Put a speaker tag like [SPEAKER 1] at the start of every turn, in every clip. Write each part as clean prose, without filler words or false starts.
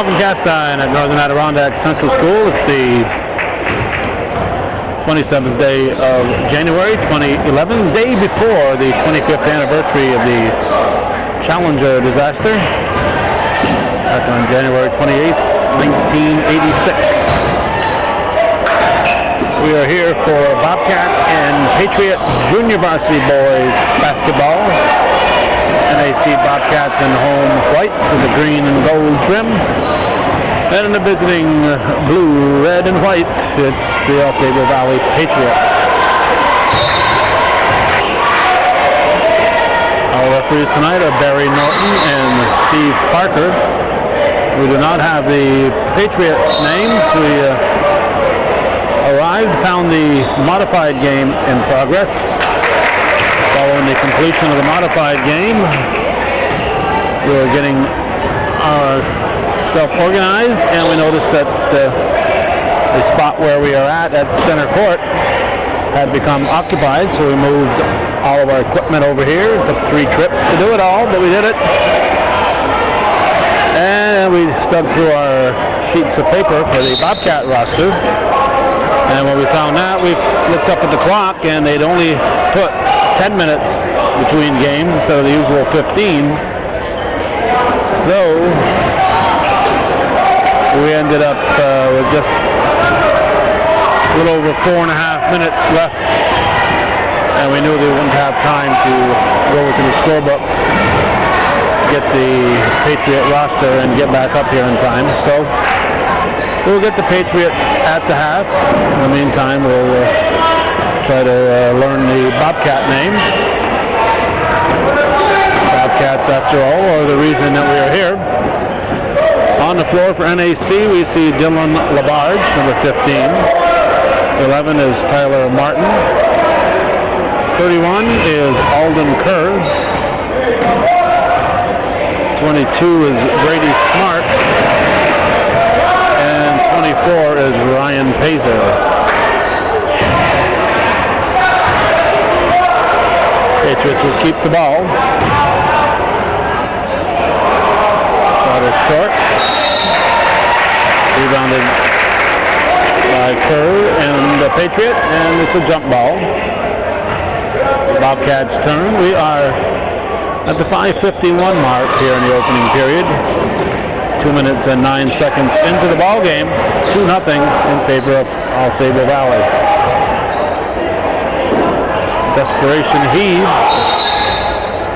[SPEAKER 1] Malcolm Castine at Northern Adirondack Central School. It's the 27th day of January 2011, day before the 25th anniversary of the Challenger disaster back on January 28th, 1986. We are here for Bobcat and Patriot Junior Varsity Boys basketball. NAC Bobcats in home whites with the green and gold trim. And in the visiting blue, red, and white, it's the AuSable Valley Patriots. Our referees tonight are Barry Norton and Steve Parker. We do not have the Patriots names. We arrived, found the modified game in progress. Following the completion of the modified game, we were getting self-organized, and we noticed that the spot where we are at center court had become occupied, so we moved all of our equipment over here. It took 3 trips to do it all, but we did it. And we stuck through our sheets of paper for the Bobcat roster. And when we found that, we looked up at the clock, and they'd only put 10 minutes between games instead of the usual 15. So we ended up with just a little over 4.5 minutes left, and we knew they wouldn't have time to go over to the scorebook, get the Patriot roster, and get back up here in time. So we'll get the Patriots at the half. In the meantime, we'll try to learn the Bobcat names. Bobcats, after all, are the reason that we are here. On the floor for NAC, we see Dylan Labarge, number 15. 11 is Tyler Martin. 31 is Alden Kerr. 22 is Brady Smart. And 24 is Ryan Pazer. Patriots will keep the ball. Shot is short. Rebounded by Kerr and the Patriot, and it's a jump ball. The Bobcats' turn. We are at the 5:51 mark here in the opening period. 2 minutes and 9 seconds into the ball game. 2-0 in favor of AuSable Valley. Desperation heave,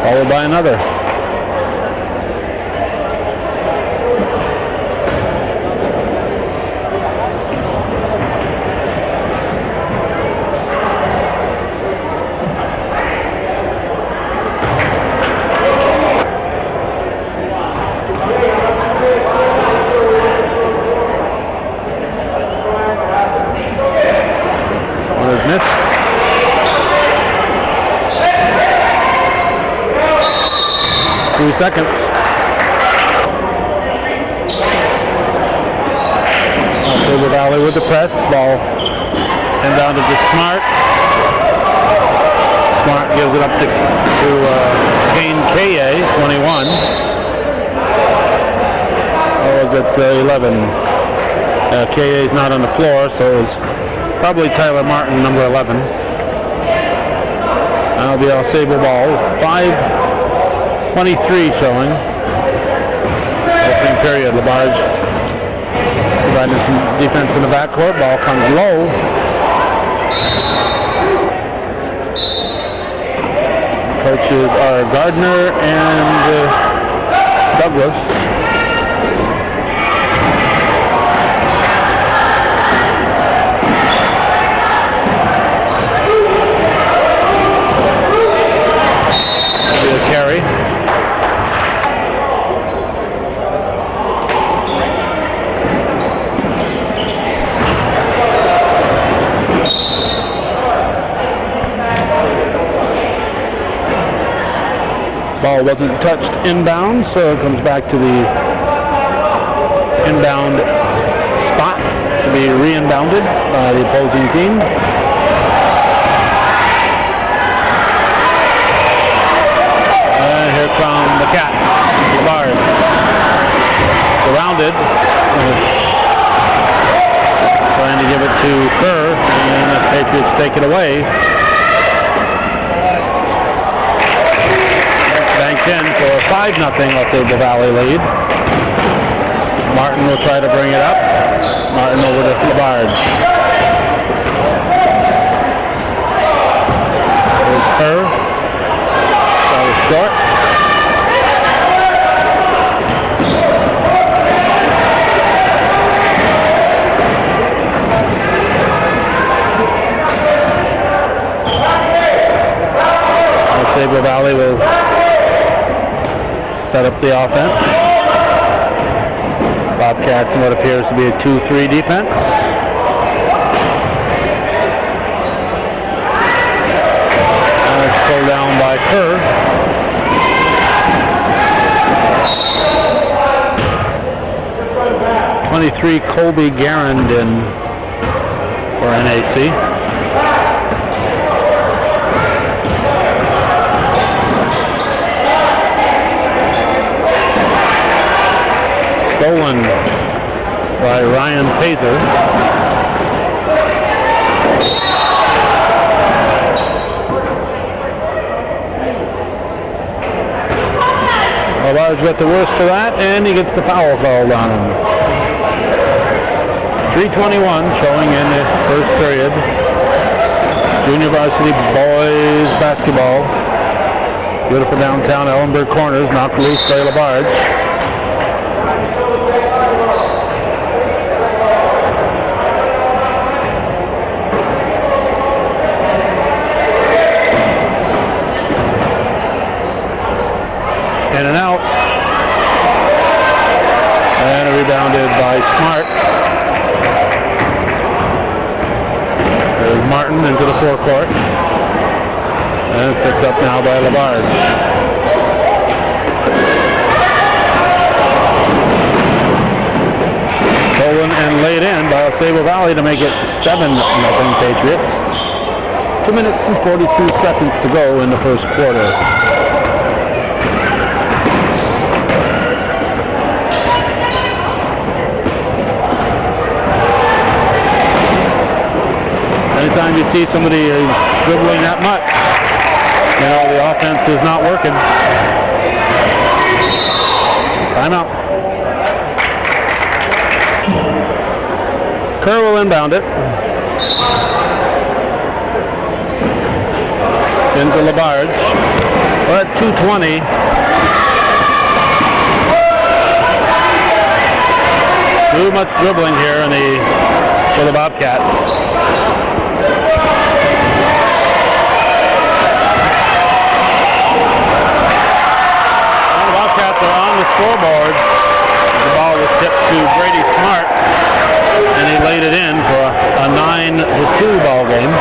[SPEAKER 1] followed by another. One is missed. 2 seconds. AuSable Valley with the press. Ball inbounded to Smart. Smart gives it up to Kane K.A., 21. Or was it 11? K.A.'s not on the floor, so it was probably Tyler Martin, number 11. That'll be AuSable ball. 5:23 showing. Opening period. Labarge providing some defense in the backcourt. Ball comes low. Coaches are Gardner and Douglas. That'll be a carry. Ball wasn't touched inbound, so it comes back to the inbound spot to be re-inbounded by the opposing team. And here come the Cats. Labarge surrounded inbounded. Trying to give it to Kerr, and the Patriots take it away. Banked in for a 5-0 AuSable Valley lead. Martin will try to bring it up. Martin over to Labarge. There's Kerr. That was short. AuSable Valley will set up the offense. Bobcats in what appears to be a 2-3 defense. And it's pulled down by Kerr. #23 Colby Garandon for NAC. Stolen by Ryan Pazer. Labarge got the worst for that, and he gets the foul called on him. 3:21 showing in the first period. Junior varsity boys basketball. Beautiful downtown Ellenburg corners, knocked loose by Labarge. In and out. And rebounded by Smart. There's Martin into the forecourt. And picked up now by Labarge. Stolen and laid in by AuSable Valley to make it 7-0 Patriots. 2 minutes and 42 seconds to go in the first quarter. Anytime you see somebody dribbling that much, you know the offense is not working. Timeout. Kerr will inbound it. Into Labarge. We're at 2:20. Too much dribbling here for the Bobcats. Are on the scoreboard. The ball was tipped to Brady Smart, and he laid it in for a 9-2 ball game.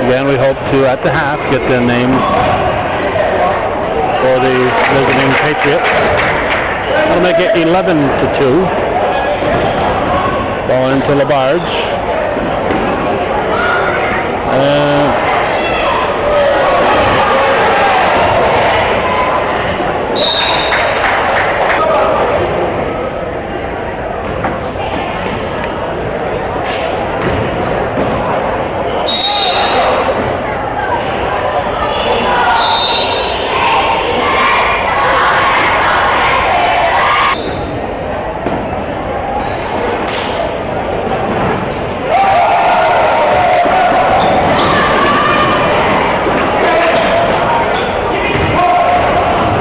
[SPEAKER 1] Again, we hope to, at the half, get the names for the visiting Patriots. That'll make it 11-2. Ball into Labarge.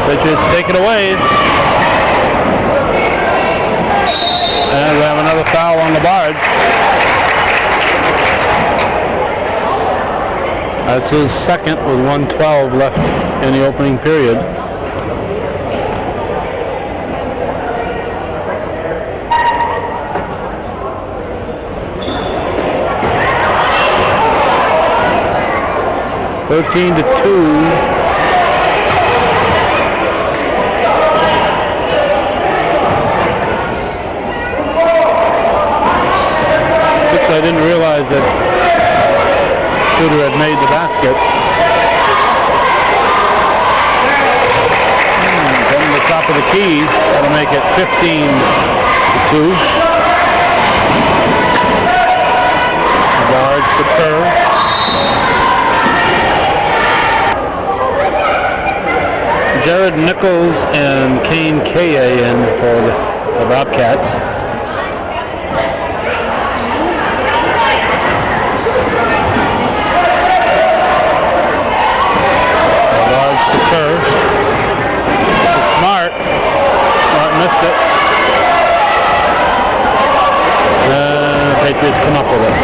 [SPEAKER 1] Patriots take it away. And we have another foul on Labarge. That's his second with 1:12 left in the opening period. (13-2). I didn't realize that shooter had made the basket. top of the key. That'll make it 15-2. Large to Kerr. Jared Nichols and Kane Kaya in for the Bobcats. Large to Kerr. Smart missed it. The Patriots come up with it.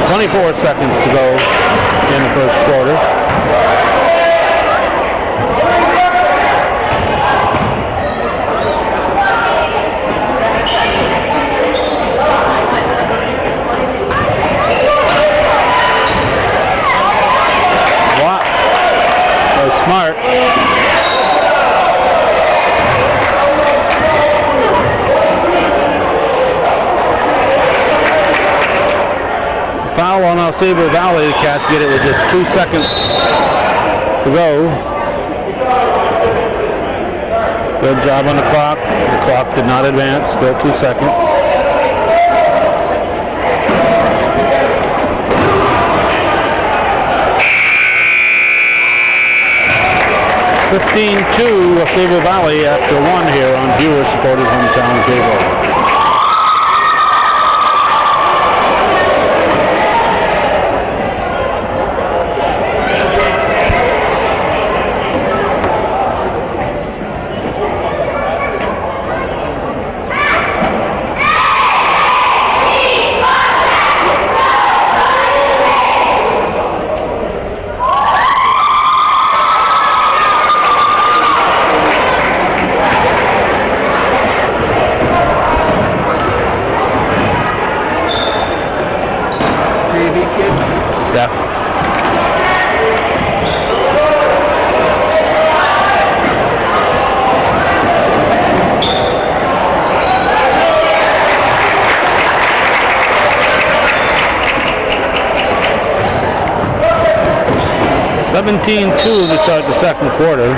[SPEAKER 1] 24 seconds to go in the first quarter. Wow. So smart. Foul on AuSable Valley. The Cats get it with just 2 seconds to go. Good job on the clock. The clock did not advance. Still 2 seconds. (15-2) AuSable Valley after 1 here on viewer-supported hometown cable. Yeah. (17-2) to start the second quarter.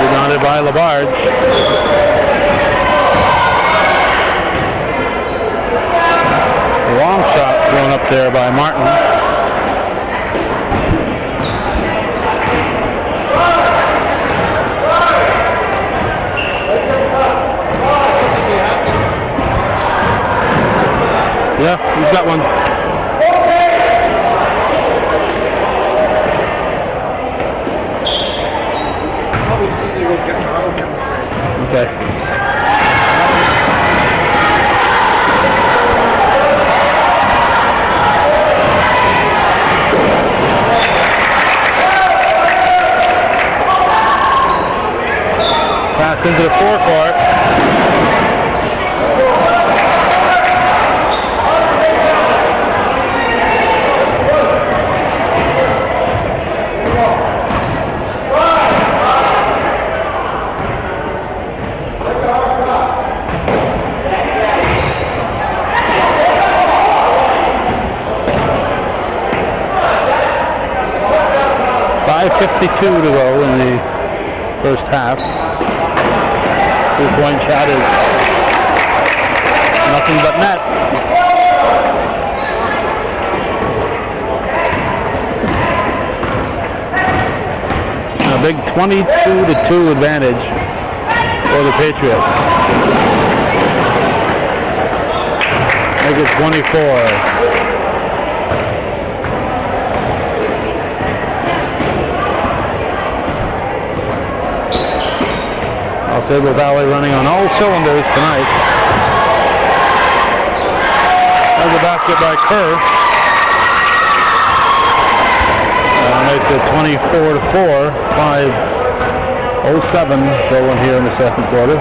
[SPEAKER 1] Rebounded by Labarge. A long shot thrown up there by Martin. Yeah, he's got one. Okay. Pass into the forecourt. .52 to go in the first half. 2-point shot is nothing but net. A big 22-2 advantage for the Patriots. Make it 24. AuSable Valley running on all cylinders tonight. There's a basket by Kerr. Makes it 24-4. 5 07 throwing here in the second quarter.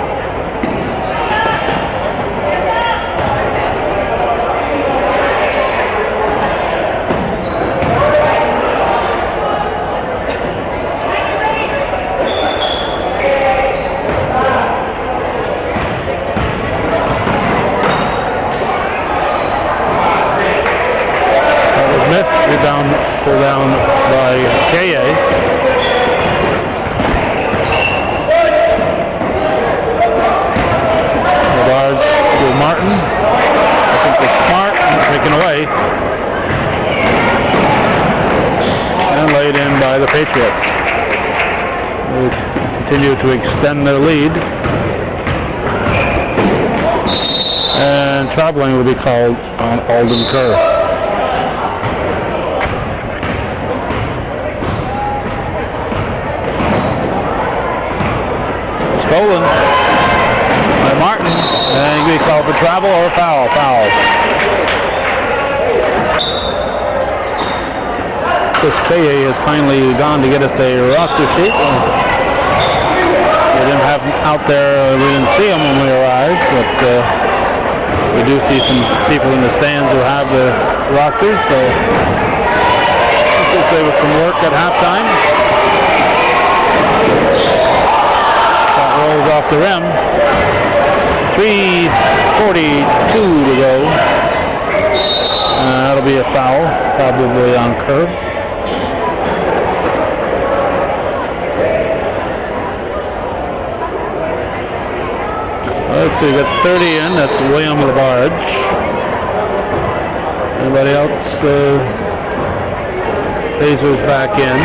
[SPEAKER 1] Pulled down by K.A. Labarge to Martin. I think it's smart, taken away. And laid in by the Patriots. They continue to extend their lead. And traveling will be called on Alden Kerr. Stolen by Martin, and he called for travel or foul. Chris K.A. has kindly gone to get us a roster sheet. We didn't have him out there, we didn't see him when we arrived, but we do see some people in the stands who have the rosters, so there was some work at halftime. Rolls off the rim. 3:42 to go. That'll be a foul, probably on Kerr. Let's see, we got 30 in. That's William Labarge. Anybody else? Pacers back in.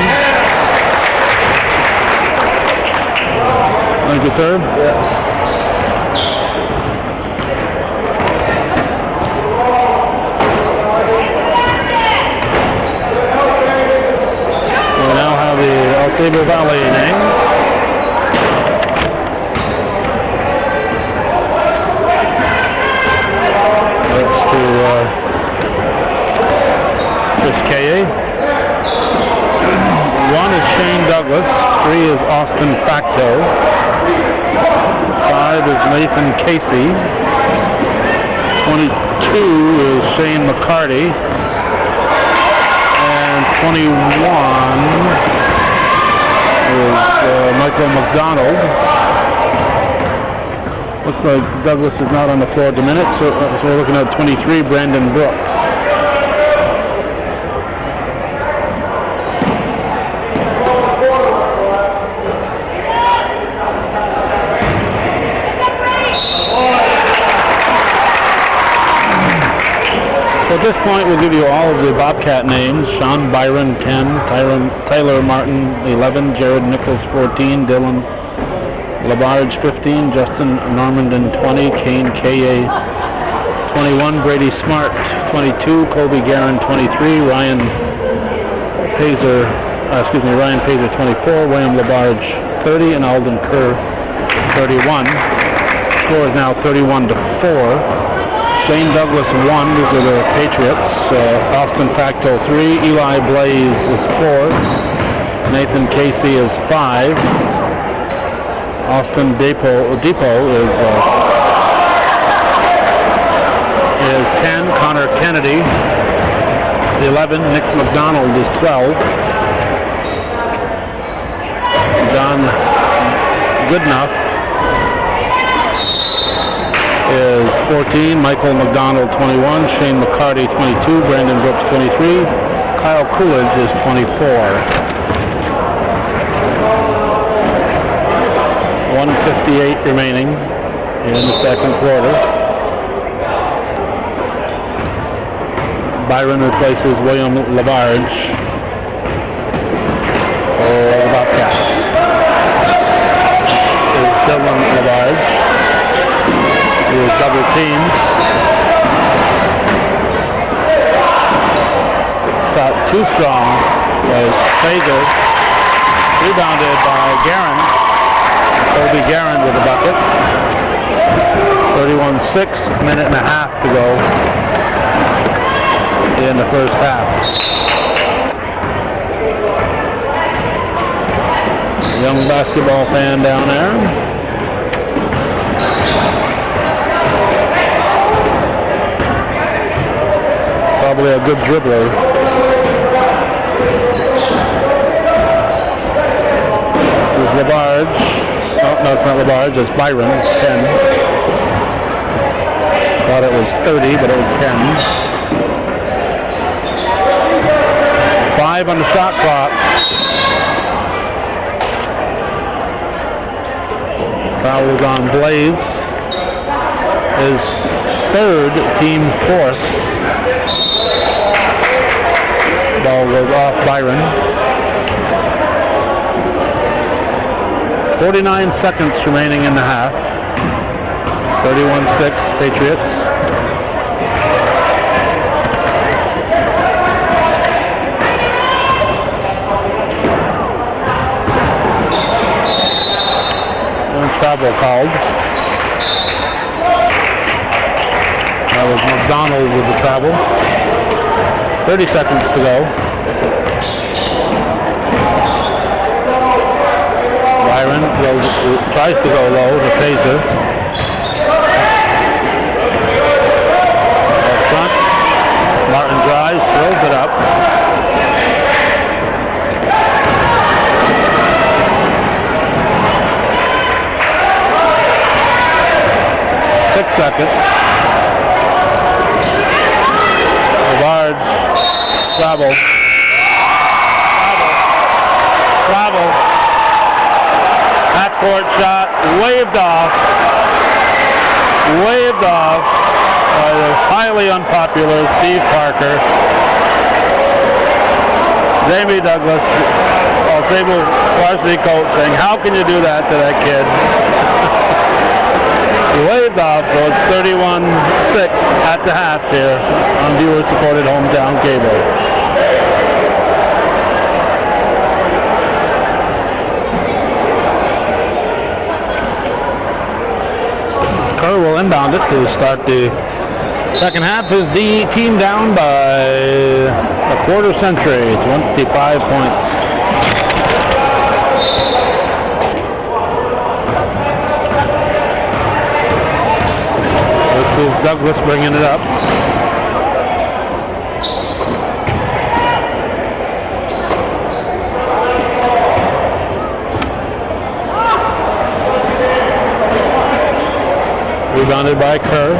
[SPEAKER 1] Thank you, sir. We now have the AuSable Valley names. That's to Chris K.A. 1 is Shane Douglas. 3 is Austin Facto. 5 is Nathan Casey. 22 is Shane McCarty. And 21 is Michael McDonald. Looks like Douglas is not on the floor at the minute, so we're looking at 23, Brandon Brooks. At this point, we'll give you all of the Bobcat names. Sean Byron, 10. Tyler Martin, 11. Jared Nichols, 14. Dylan Labarge, 15. Justin Normandin, 20. Kane K.A., 21. Brady Smart, 22. Colby Guerin, 23. Ryan Pazer, 24. William Labarge, 30. And Alden Kerr, 31. Score is now 31-4. Shane Douglas 1, these are the Patriots. Austin Facto 3, Eli Blaze is 4, Nathan Casey is 5, Austin Depot is 10, Connor Kennedy 11, Nick McDonald is 12, John Goodenough is 14, Michael McDonald 21, Shane McCarty 22, Brandon Brooks 23, Kyle Coolidge is 24. 1:58 remaining in the second quarter. Byron replaces William Labarge for the Bobcats. Dylan Labarge. He was double teamed. Shot too strong by Fager. Rebounded by Guerin. Colby Guerin with the bucket. 31-6, minute and a half to go in the first half. Young basketball fan down there. Probably a good dribbler. This is Labarge. Oh, no, it's not Labarge, it's Byron, 10. Thought it was 30, but it was 10. 5 on the shot clock. Foul is on Blaze. His third, team fourth. Ball goes off Byron. 49 seconds remaining in the half. 31-6 Patriots. Travel called. That was McDonald with the travel. 30 seconds to go. Byron tries to go low, the pacer. Up front. Martin drives, throws it up. Seconds. Labarge, travel. Half-court shot, waved off by the highly unpopular Steve Parker. Jamie Douglas, AuSable varsity coach, saying, "How can you do that to that kid?" Waved off, so it's 31-6 at the half here on viewer-supported hometown cable. Kerr will inbound it to start the second half. Is the team down by a quarter century, 25 points. This is Douglas bringing it up. Rebounded by Kerr.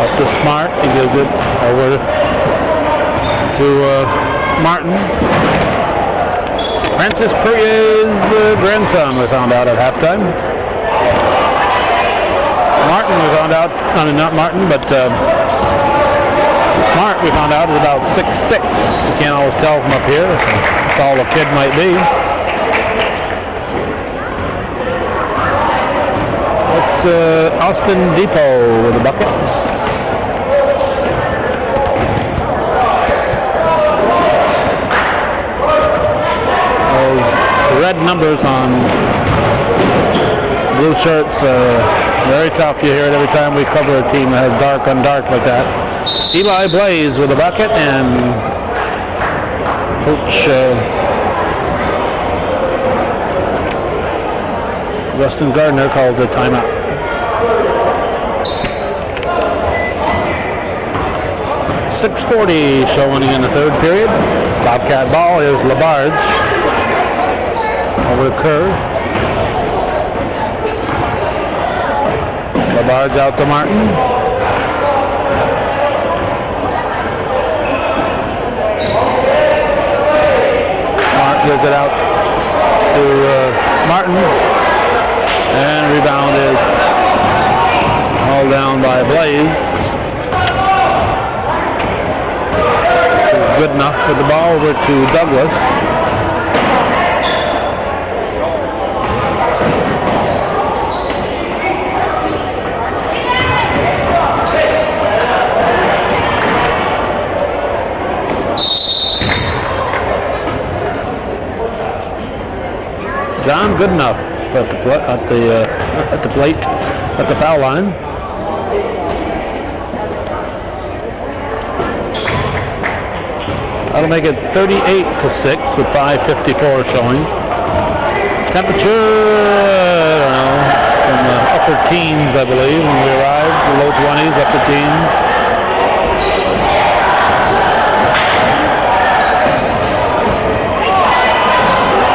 [SPEAKER 1] Up to Smart. He gives it over to Martin. Francis Perrier's grandson, we found out at halftime. Martin, we found out, I mean not Martin, but Smart, we found out, is about 6'6". You can't always tell from up here. That's all a kid might be. That's Austin Depot with the bucket. Those red numbers on blue shirts, very tough. You hear it every time we cover a team that has dark on dark like that. Eli Blaze with the bucket, and Coach Rustin Gardner calls a timeout. .640 showing in the third period. Bobcat ball is Labarge over Kerr. Labarge out to Martin. Smart gives it out to Martin. And rebound is hauled down by Blaze. This is good enough for the ball over to Douglas. John Goodenough at the plate, at the foul line. That'll make it 38-6 with 5:54 showing. Temperature, I don't know, in the upper teens, I believe, when we arrived. The low 20s, upper teens.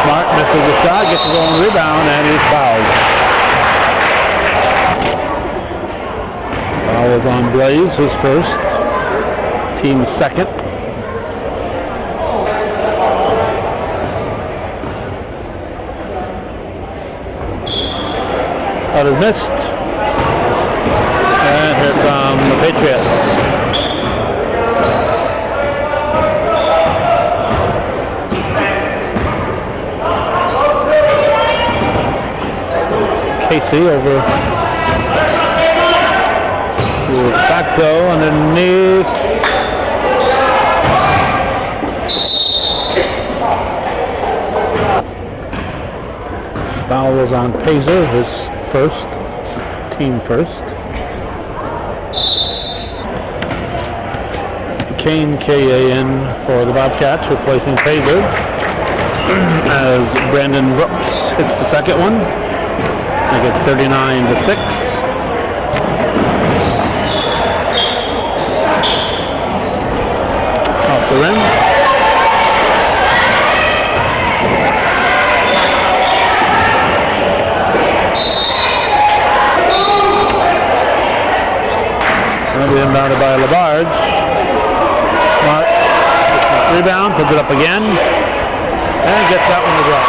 [SPEAKER 1] Smart misses the shot, gets his own rebound, and he's fouled. Foul is on Blaze, his first. Team second. That is missed. And here come the Patriots. Casey over to Facto underneath. Foul was on Pazer, his first, team first. Kane, K-A-N for the Bobcats, replacing Pazer as Brandon Brooks hits the second one. Make it 39-6. Off the rim. Inbounded by Labarge. Smart rebound, puts it up again, and gets that one to drop.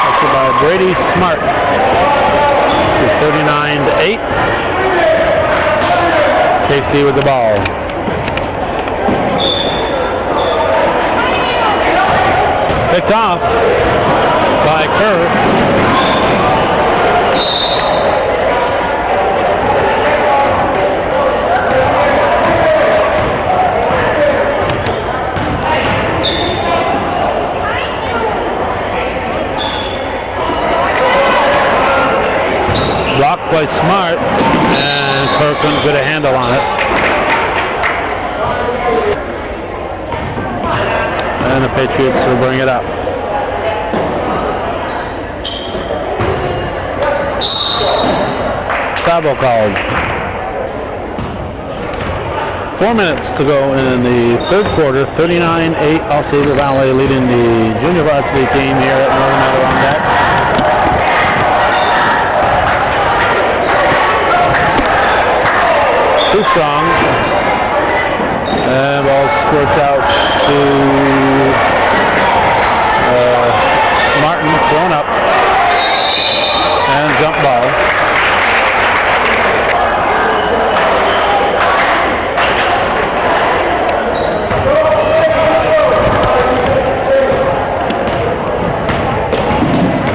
[SPEAKER 1] That's by Brady Smart. 39-8. KC with the ball. Picked off by Kerr. Blocked by Smart, and Kerr couldn't get a handle on it. And the Patriots will bring it up. Travel called. 4 minutes to go in the third quarter. 39-8. AuSable Valley leading the junior varsity team here at Northern Adirondack. Too strong, and ball squirts out to Martin, thrown up, and jump ball.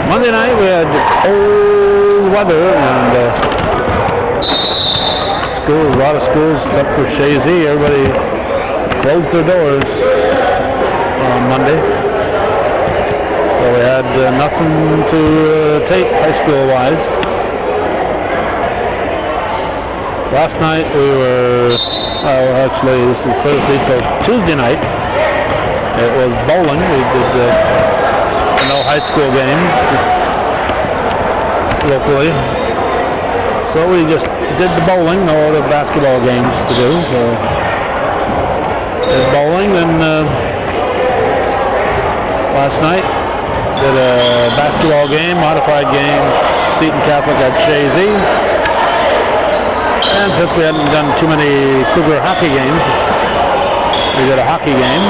[SPEAKER 1] Monday night we had cold weather and a lot of schools except for Shazy, everybody closed their doors on Monday. So we had nothing to take high school wise. Last night we were, actually this is Thursday, so Tuesday night it was bowling. We did no high school games locally. So we just did the bowling, no other basketball games to do. So did bowling, and last night did a basketball game, modified game, Seton Catholic at Shazy. And since we hadn't done too many Cougar hockey games, we did a hockey game.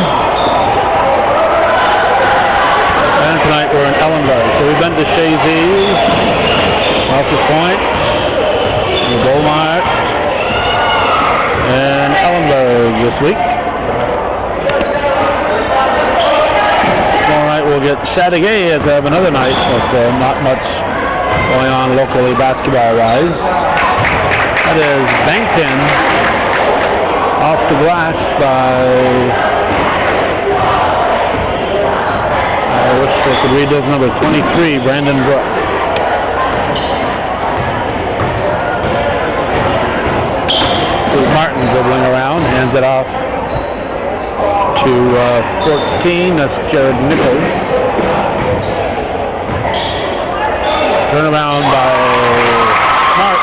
[SPEAKER 1] And tonight we're in Ellenberg. So we've been to Shazy, Rouse's Point, Beaumont, and Ellenberg this week. Tomorrow night we'll get Chateauguay as I have another night with not much going on locally basketball-wise. That is Bankton off the glass by, I wish I could read those numbers, 23, Brandon Brooks. Martin dribbling around, hands it off 14. That's Jared Nichols. Turnaround by Smart.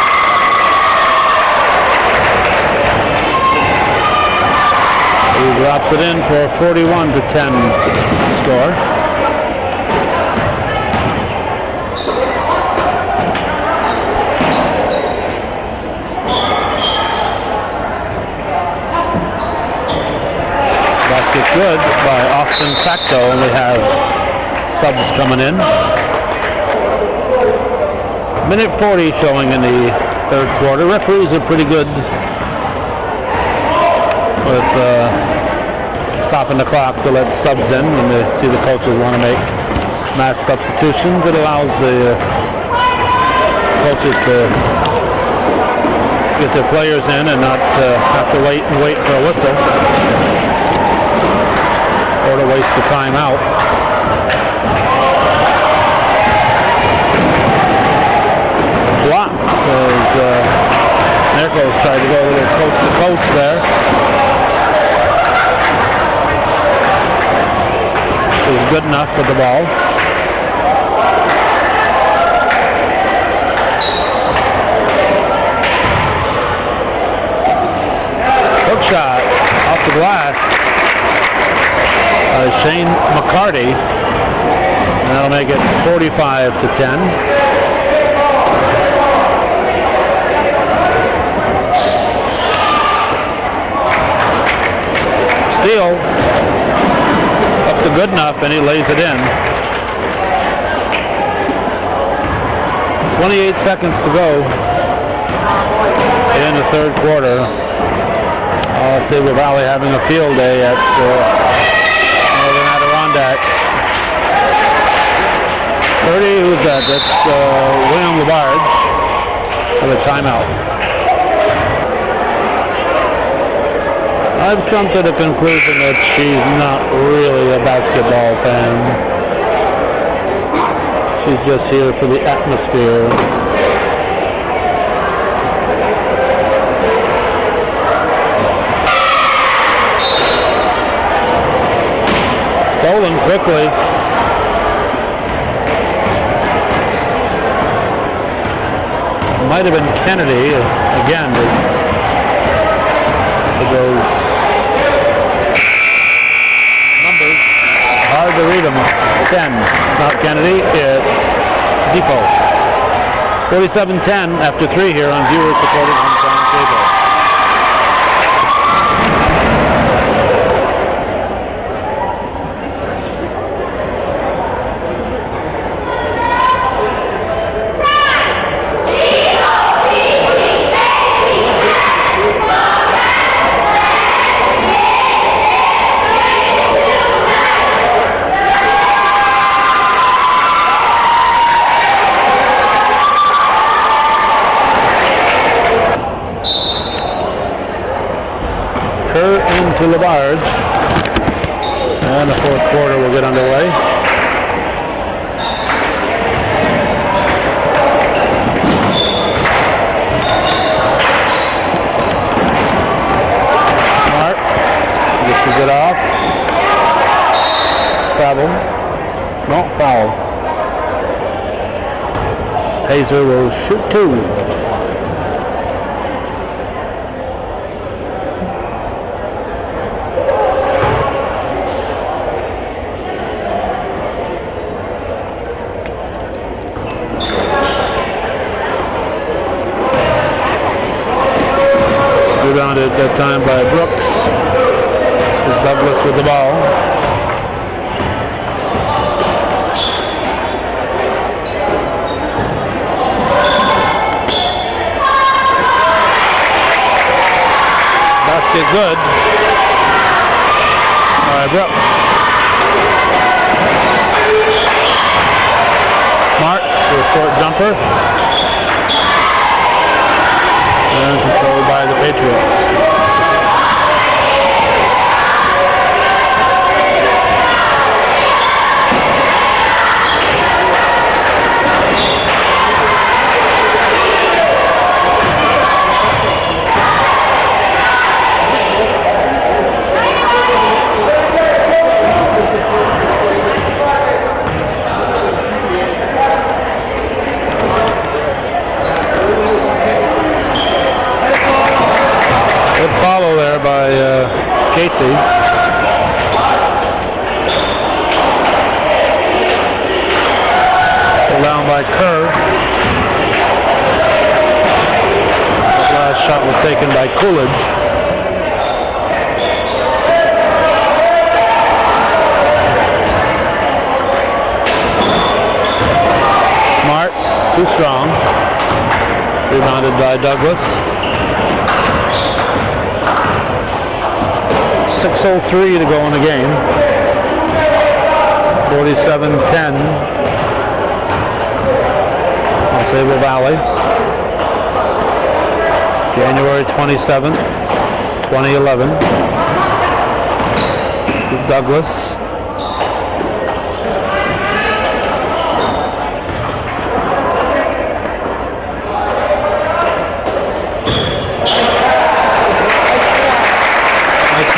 [SPEAKER 1] He drops it in for a 41-10 score. Basket good by Austin Facto, and we have subs coming in. Minute 40 showing in the third quarter. Referees are pretty good with stopping the clock to let subs in when they see the coaches want to make mass substitutions. It allows the coaches to get their players in and not have to wait for a whistle or to waste the timeout. Blocks as Nichols tried to go a little coast to coast there. Is good enough for the ball. Hook shot off the glass by Shane McCarty. And that'll make it 45-10. Steele up to good enough, and he lays it in. 28 seconds to go in the third quarter. AuSable Valley having a field day at Northern Adirondack. 30, who's that? That's William LaBarge for the timeout. I've come to the conclusion that she's not really a basketball fan. She's just here for the atmosphere. Stolen quickly. Might have been Kennedy again. Those numbers, hard to read them. 10, not Kennedy, it's Depot. 47-10 after 3 here on viewers supported Hometown Cable. To LaBarge, and the fourth quarter will get underway. Smart dishes it off. Travel. No, foul. Hazer will shoot 2. Rebounded at that time by Brooks. Here's Douglas with the ball. Basket good. All right, Brooks. Smart for a short jumper. And controlled by the Patriots. Casey. Pulled down by Kerr. The last shot was taken by Coolidge. Smart, too strong. Rebounded by Douglas. 6:03 to go in the game. 47-10. AuSable Valley. January 27th, 2011. Douglas.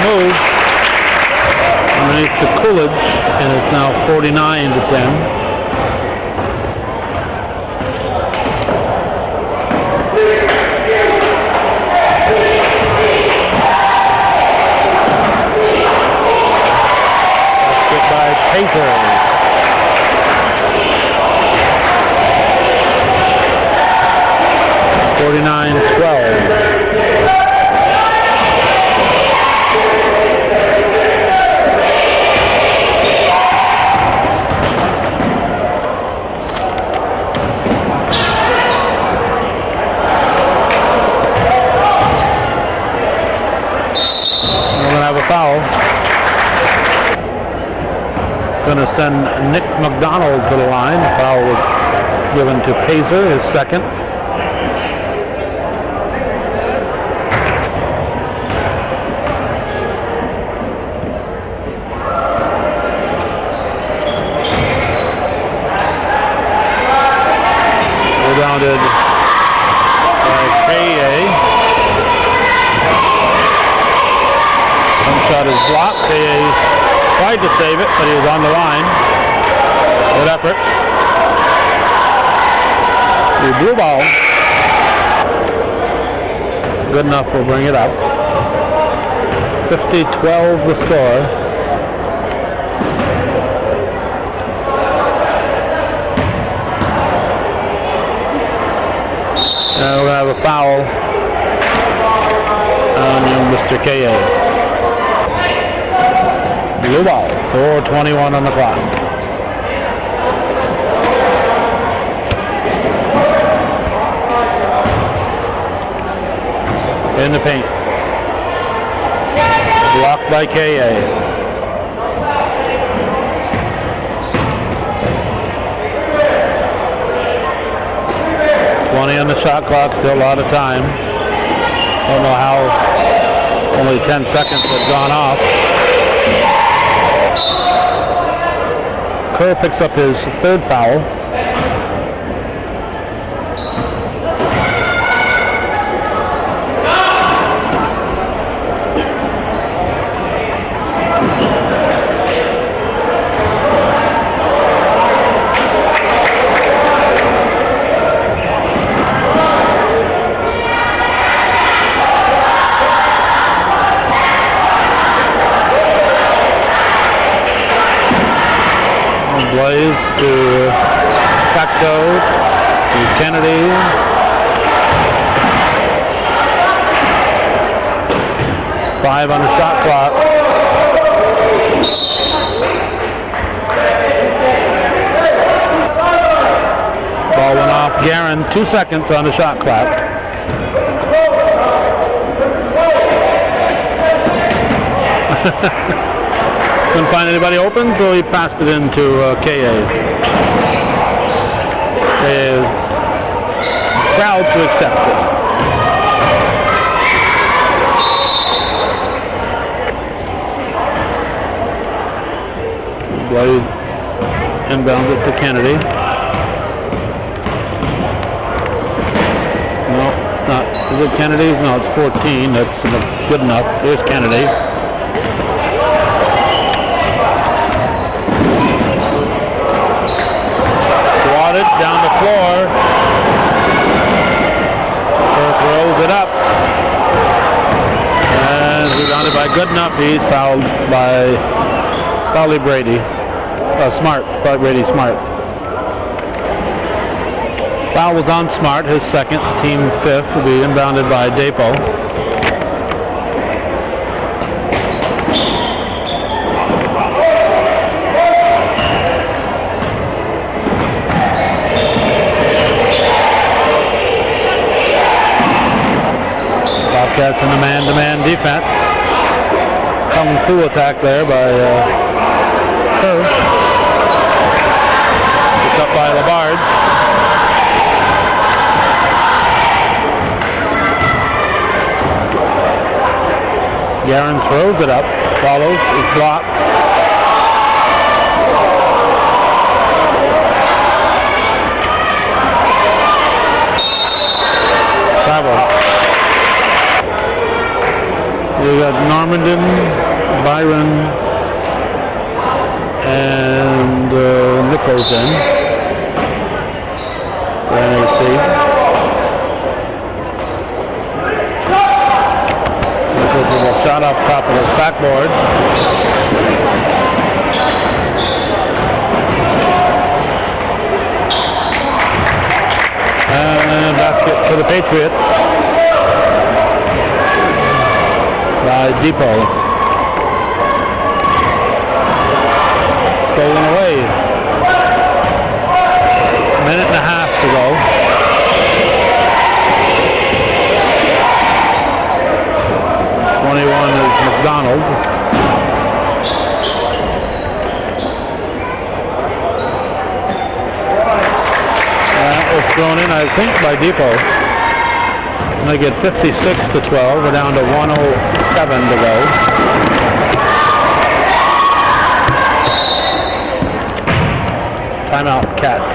[SPEAKER 1] Move underneath to Coolidge, and it's now 49-10. Basket by Pacer. Foul. Going to send Nick McDonald to the line. The foul was given to Pacer, his second. Rebounded by K.A. Shot is blocked. He tried to save it, but he was on the line. Good effort. The blue ball. Good enough, we'll bring it up. 50-12 the score. Now we'll have a foul on Mr. K.A. Blue ball, 4:21 on the clock. In the paint. Blocked by K.A. On the shot clock, still a lot of time. Don't know how only 10 seconds have gone off. Kerr picks up his third foul. Blaze to Facto to Kennedy. Five on the shot clock. Ball went off Guerin. 2 seconds on the shot clock. Couldn't find anybody open, so he passed it into K.A. K.A. is proud to accept it. Blaze inbounds it to Kennedy. No, it's not. Is it Kennedy? No, it's 14. That's good enough. Here's Kennedy. Down the floor. Kerr throws it up. And rebounded by good enough. He's fouled by Brady. Smart. Brady Smart. Foul was on Smart, his second, team fifth, will be inbounded by Dapo. Bobcats in a man-to-man defense. Kung Fu attack there by Kerr. Picked up by Labard. Guerin throws it up, follows, is blocked. Travel. You got Normandin, Byron, and Nichols in. NAC. Shot off top of his backboard. And basket for the Patriots by Depot. Stolen away. Minute and a half to go. 21 is McDonald. That was thrown in, I think, by Depot. And they get 56-12. We're down to 1:07 to go. Timeout, Cats.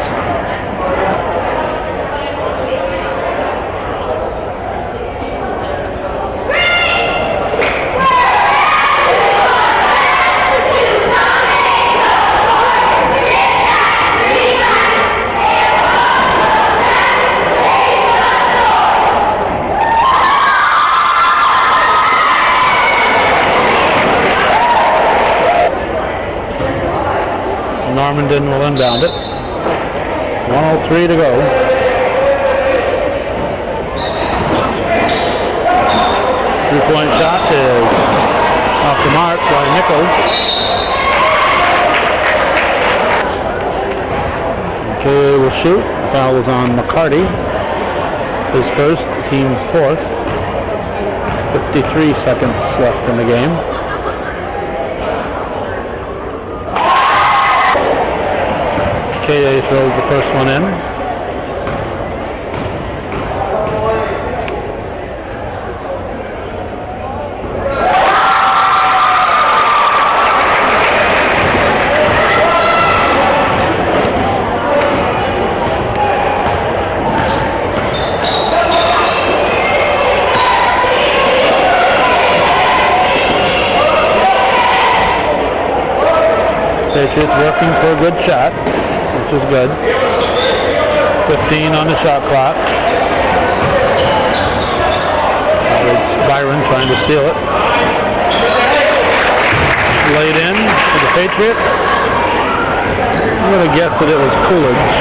[SPEAKER 1] Normandin will inbound it. 1:03 to go. Three-point shot is off the mark by Nichols. Okay, will shoot. Foul is on McCarty. His first, team fourth. 53 seconds left in the game. KA throws the first one in. Patriots working for a good shot, which is good. 15 on the shot clock. That was Byron trying to steal it. Laid in for the Patriots. I'm going to guess that it was Coolidge.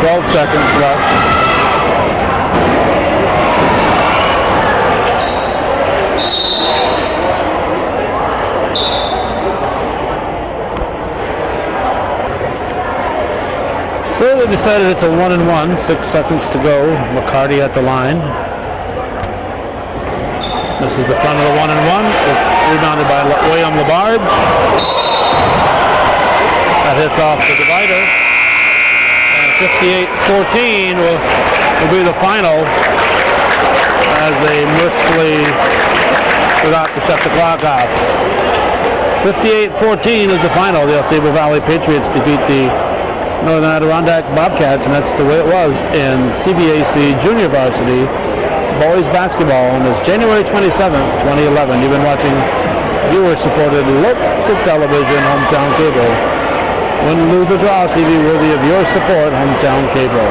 [SPEAKER 1] $12 seconds left. So they decided it's a 1-1, 6 seconds to go. McCarty at the line. This is the front of the 1-1. It's rebounded by William Labard. That hits off the divider. And 58-14 will be the final as they mercifully forgot to shut the clock off. 58-14 is the final. The AuSable Valley Patriots defeat the Northern Adirondack Bobcats, and that's the way it was in CBAC Junior Varsity Boys Basketball on this January 27th, 2011. You've been watching viewer-supported local television, Hometown Cable. Win, lose, or draw, TV worthy of your support, Hometown Cable.